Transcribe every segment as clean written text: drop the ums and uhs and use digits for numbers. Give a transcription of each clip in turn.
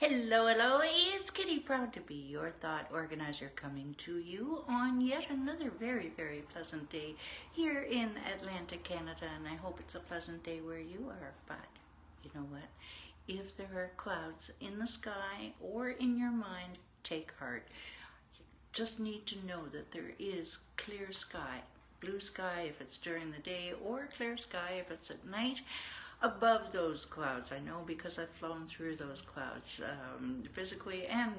Hello, hello, it's Kitti, proud to be your thought organizer, coming to you on yet another very, very pleasant day here in Atlanta, Canada, and I hope it's a pleasant day where you are. But you know what? If there are clouds in the sky or in your mind, take heart. You just need to know that there is clear sky, blue sky if it's during the day, or clear sky if it's at night. Above those clouds, I know because I've flown through those clouds, physically and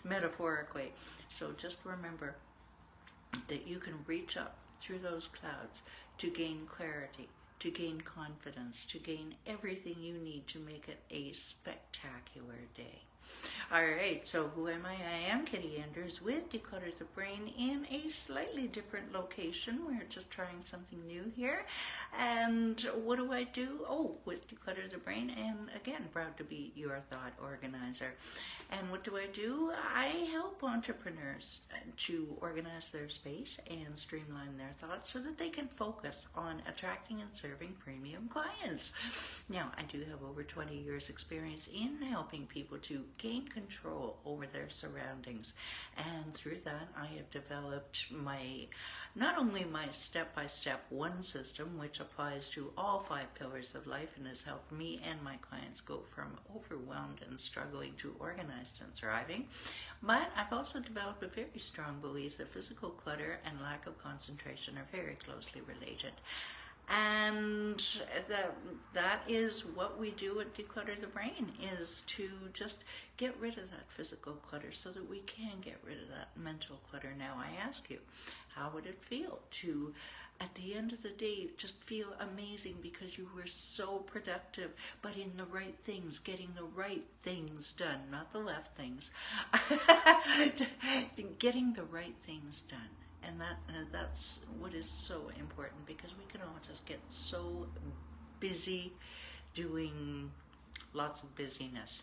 metaphorically. So just remember that you can reach up through those clouds to gain clarity, to gain confidence, to gain everything you need to make it a spectacular day. All right, so who am I? I am Kitti Anders with Declutter the Brain in a slightly different location. We're just trying something new here. And what do I do? Oh, with Declutter the Brain, and again, proud to be your thought organizer. And what do? I help entrepreneurs to organize their space and streamline their thoughts so that they can focus on attracting and serving premium clients. Now, I do have over 20 years experience in helping people to gain control over their surroundings, and through that I have developed not only my step-by-step one system, which applies to all 5 pillars of life and has helped me and my clients go from overwhelmed and struggling to organized and thriving, but I've also developed a very strong belief that physical clutter and lack of concentration are very closely related. And that is what we do at Declutter the Brain, is to just get rid of that physical clutter so that we can get rid of that mental clutter. Now I ask you, how would it feel to, at the end of the day, just feel amazing because you were so productive, but in the right things, getting the right things done, not the left things, getting the right things done. And that's what is so important, because we can all just get so busy doing lots of busyness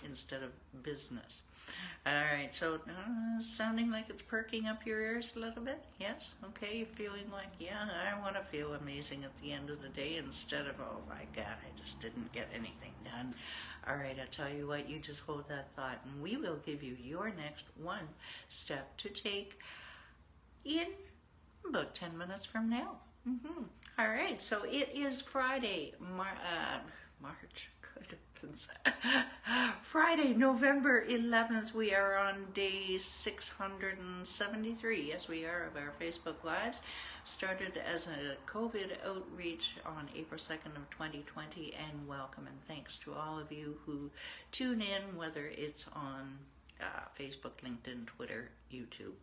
instead of business. All right, so sounding like it's perking up your ears a little bit? Yes? Okay, you're feeling like, yeah, I want to feel amazing at the end of the day instead of, oh my God, I just didn't get anything done. All right, I'll tell you what, you just hold that thought, and we will give you your next one step to take in about 10 minutes from now. All right, so it is Friday, March, good heavens. Friday, November 11th. We are on day 673. Yes, we are, of our Facebook Lives. Started as a COVID outreach on April 2nd of 2020, and welcome and thanks to all of you who tune in, whether it's on Facebook, LinkedIn, Twitter, YouTube,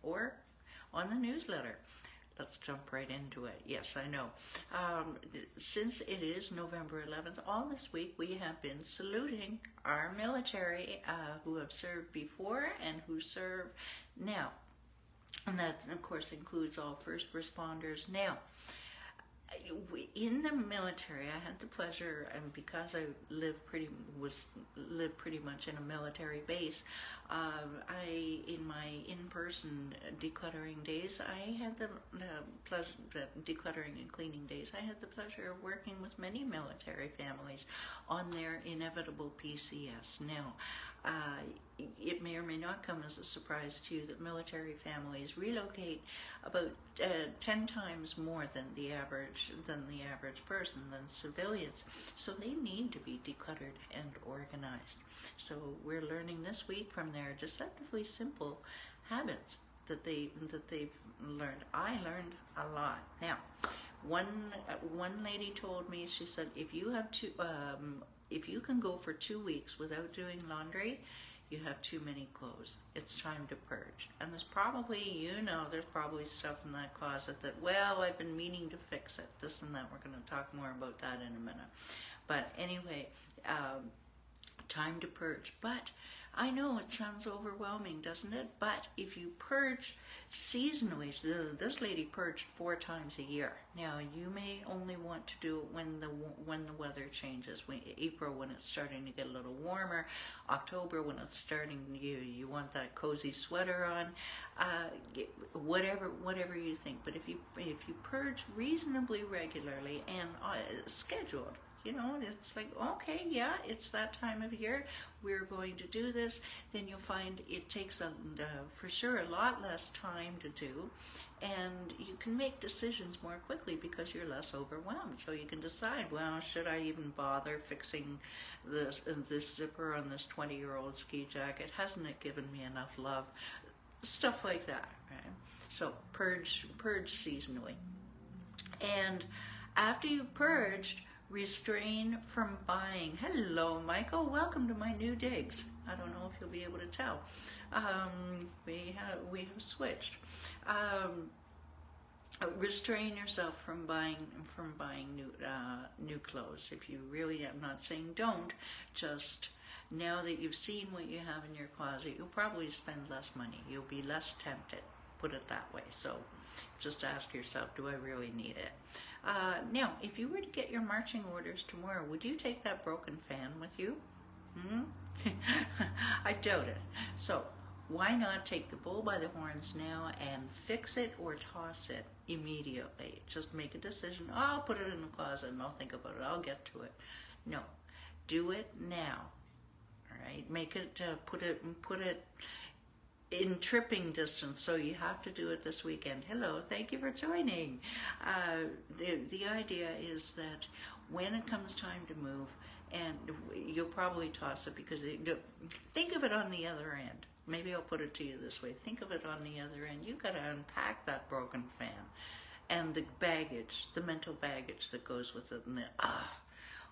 or on the newsletter. Let's jump right into it. Yes, I know. Since it is November 11th, all this week we have been saluting our military who have served before and who serve now. And that, of course, includes all first responders now. In the military, I had the pleasure, and because I lived pretty much in a military base, in my in-person decluttering days, I had the pleasure, decluttering and cleaning days, I had the pleasure of working with many military families on their inevitable PCS. Now, it may or may not come as a surprise to you that military families relocate about 10 times more than the average person, than civilians. So they need to be decluttered and organized. So we're learning this week from their deceptively simple habits that they've learned. I learned a lot. Now, one lady told me, she said, if you can go for 2 weeks without doing laundry, you have too many clothes. It's time to purge. And there's probably, there's probably stuff in that closet that, well, I've been meaning to fix it, this and that. We're going to talk more about that in a minute. But anyway, time to purge. But I know it sounds overwhelming, doesn't it? But if you purge seasonally, this lady purged 4 times a year. Now, you may only want to do it when the weather changes. April, when it's starting to get a little warmer. October, when it's starting, you want that cozy sweater on. Whatever you think. But if you purge reasonably regularly and scheduled, You know, it's like, okay, yeah, it's that time of year. We're going to do this. Then you'll find it takes, for sure, a lot less time to do. And you can make decisions more quickly because you're less overwhelmed. So you can decide, well, should I even bother fixing this zipper on this 20-year-old ski jacket? Hasn't it given me enough love? Stuff like that, right? So purge seasonally. And after you've purged, restrain from buying. Hello, Michael. Welcome to my new digs. I don't know if you'll be able to tell. We have switched. Restrain yourself from buying new clothes. If you really, I'm not saying don't. Just now that you've seen what you have in your closet, you'll probably spend less money. You'll be less tempted. Put it that way. So just ask yourself, do I really need it? Now, if you were to get your marching orders tomorrow, would you take that broken fan with you? I doubt it. So why not take the bull by the horns now and fix it or toss it immediately? Just make a decision. Oh, I'll put it in the closet and I'll think about it. I'll get to it. No, do it now. All right, make it, put it in tripping distance, so you have to do it this weekend. Hello, thank you for joining. The idea is that when it comes time to move, and you'll probably toss it because think of it on the other end. Maybe I'll put it to you this way. Think of it on the other end. You've got to unpack that broken fan and the baggage, the mental baggage that goes with it, and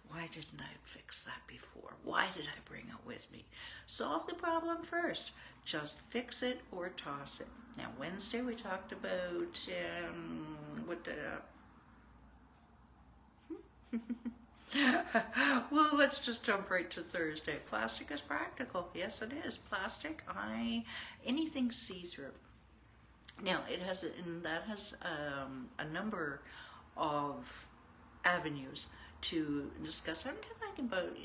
why didn't I fix that before? Why did I bring it with me? Solve the problem first. Just fix it or toss it. Now, Wednesday we talked about well, let's just jump right to Thursday. Plastic is practical. Yes, it is. Plastic, anything see-through. Now, that has a number of avenues to discuss. I'm talking about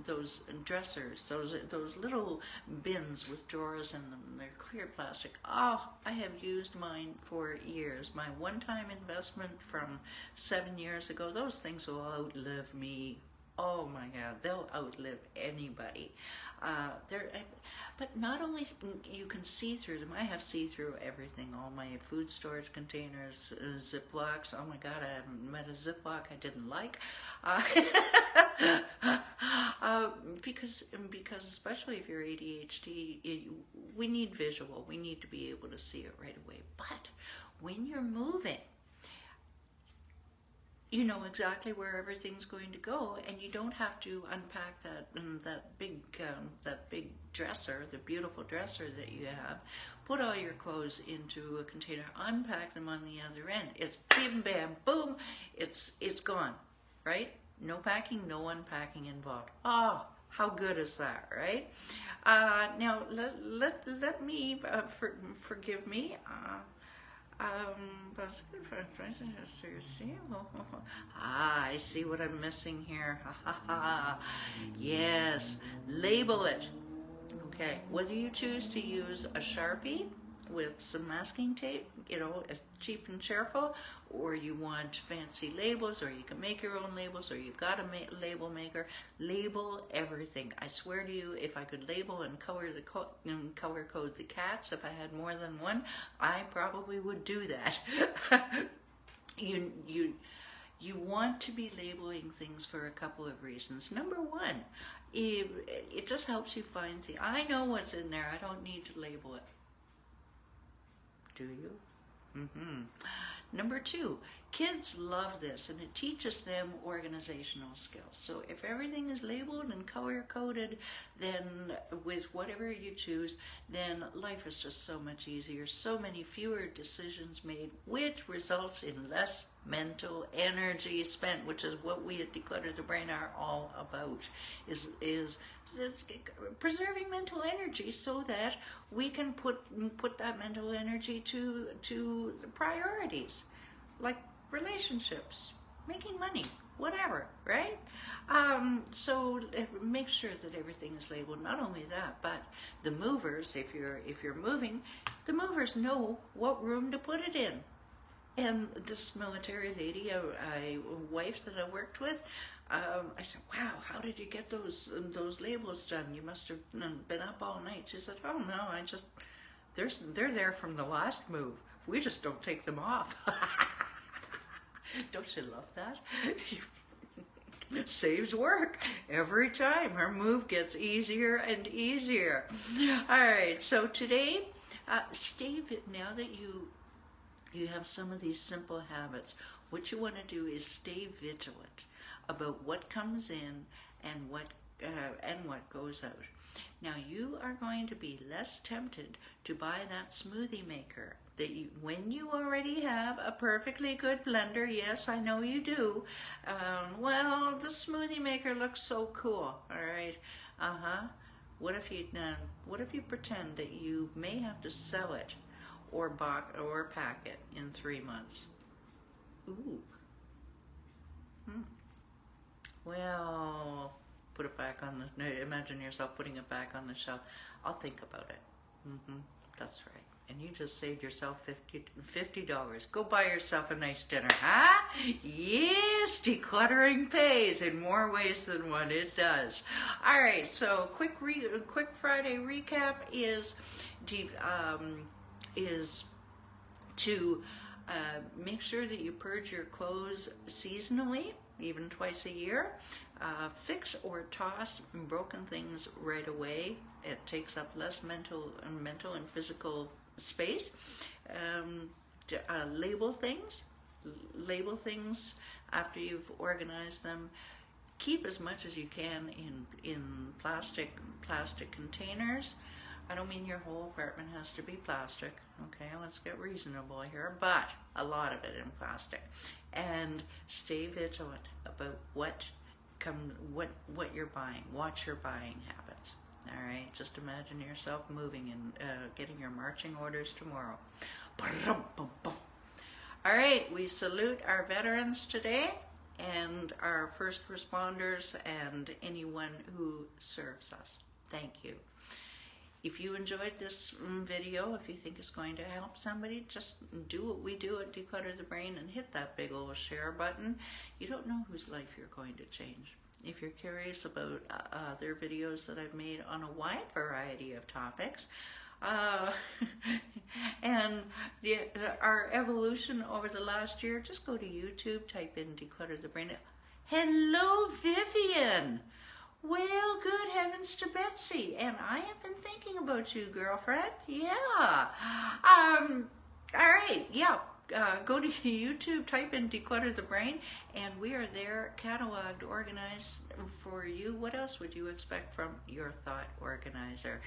those dressers, those little bins with drawers in them. They're clear plastic. Oh, I have used mine for years. My one-time investment from 7 years ago. Those things will outlive me. Oh my God, they'll outlive anybody. But not only you can see through them. I have see-through everything. All my food storage containers, Ziplocs. Oh my God, I haven't met a Ziploc I didn't like. Because especially if you're ADHD, we need visual. We need to be able to see it right away. But when you're moving, you know exactly where everything's going to go, and you don't have to unpack that big dresser, the beautiful dresser that you have. Put all your clothes into a container, unpack them on the other end. It's bim bam boom. It's gone, right? No packing, no unpacking involved. Oh, how good is that, right? Now let me forgive me. I see what I'm missing here. Yes, label it. Okay, whether you choose to use a Sharpie with some masking tape, you know, cheap and cheerful, or you want fancy labels, or you can make your own labels, or you've got a label maker. Label everything. I swear to you, if I could label and color code the cats, if I had more than one, I probably would do that. You want to be labeling things for a couple of reasons. Number one, it just helps you find things. I know what's in there. I don't need to label it. Do you? Number two, kids love this, and it teaches them organizational skills. So if everything is labeled and color-coded, then with whatever you choose, then life is just so much easier. So many fewer decisions made, which results in less mental energy spent, which is what we at Declutter the Brain are all about, is preserving mental energy so that we can put that mental energy to the priorities, like relationships, making money, whatever, right? So make sure that everything is labeled. Not only that, but the movers, if you're moving, the movers know what room to put it in. And this military lady, a wife that I worked with, I said, wow, how did you get those labels done? You must have been up all night. She said, oh no, they're there from the last move. We just don't take them off. Don't you love that? It saves work every time. Her move gets easier and easier. All right, so today, now that you have some of these simple habits, what you want to do is stay vigilant about what comes in and what goes out. Now you are going to be less tempted to buy that smoothie maker that when you already have a perfectly good blender. Yes, I know you do. Well, the smoothie maker looks so cool. All right. What if you pretend that you may have to sell it or pack it in 3 months? Ooh. Well, put it back on imagine yourself putting it back on the shelf. I'll think about it. That's right. And you just saved yourself $50. Go buy yourself a nice dinner, huh? Yes, decluttering pays in more ways than one. It does. All right. So quick Friday recap is to make sure that you purge your clothes seasonally, even twice a year. Fix or toss broken things right away. It takes up less mental and physical space. Label things after you've organized them. Keep as much as you can in plastic containers. I don't mean your whole apartment has to be plastic. Okay, let's get reasonable here, but a lot of it in plastic. And stay vigilant about what you're buying. Watch your buying habits. All right, just imagine yourself moving and getting your marching orders tomorrow. All right, we salute our veterans today and our first responders and anyone who serves us. Thank you. If you enjoyed this video, if you think it's going to help somebody, just do what we do at Declutter the Brain and hit that big old share button. You don't know whose life you're going to change. If you're curious about other videos that I've made on a wide variety of topics, and our evolution over the last year, just go to YouTube, type in Declutter the Brain. Hello, Vivian! Well, good heavens to Betsy, and I have been thinking about you, girlfriend. Yeah. All right, yeah. Go to YouTube, type in Declutter the Brain, and we are there, cataloged, organized for you. What else would you expect from your thought organizer?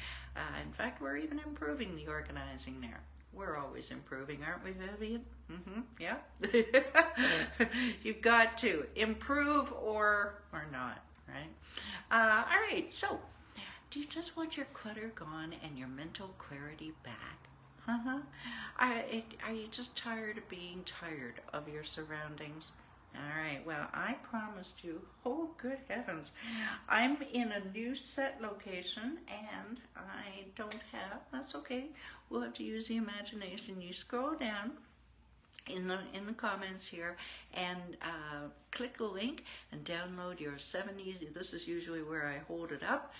In fact, we're even improving the organizing there. We're always improving, aren't we, Vivian? Yeah. You've got to improve or not. Right? All right, so do you just want your clutter gone and your mental clarity back? Are you just tired of being tired of your surroundings? All right, well, I promised you, oh, good heavens, I'm in a new set location and I don't have, that's okay, we'll have to use the imagination. You scroll down in the comments here and click the link and download your 7 easy, this is usually where I hold it up,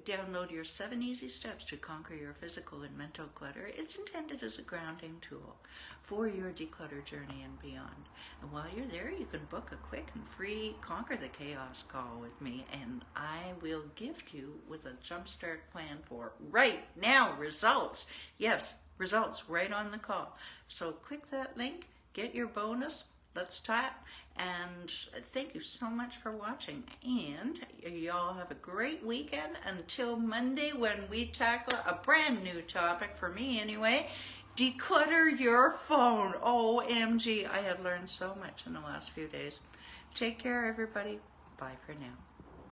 download your 7 easy steps to conquer your physical and mental clutter. It's intended as a grounding tool for your declutter journey and beyond. And while you're there, you can book a quick and free Conquer the Chaos call with me, and I will gift you with a jumpstart plan for right now results. Yes, results right on the call. So click that link, get your bonus, let's chat, and thank you so much for watching. And y'all have a great weekend until Monday when we tackle a brand new topic, for me anyway, declutter your phone. OMG, I have learned so much in the last few days. Take care, everybody. Bye for now.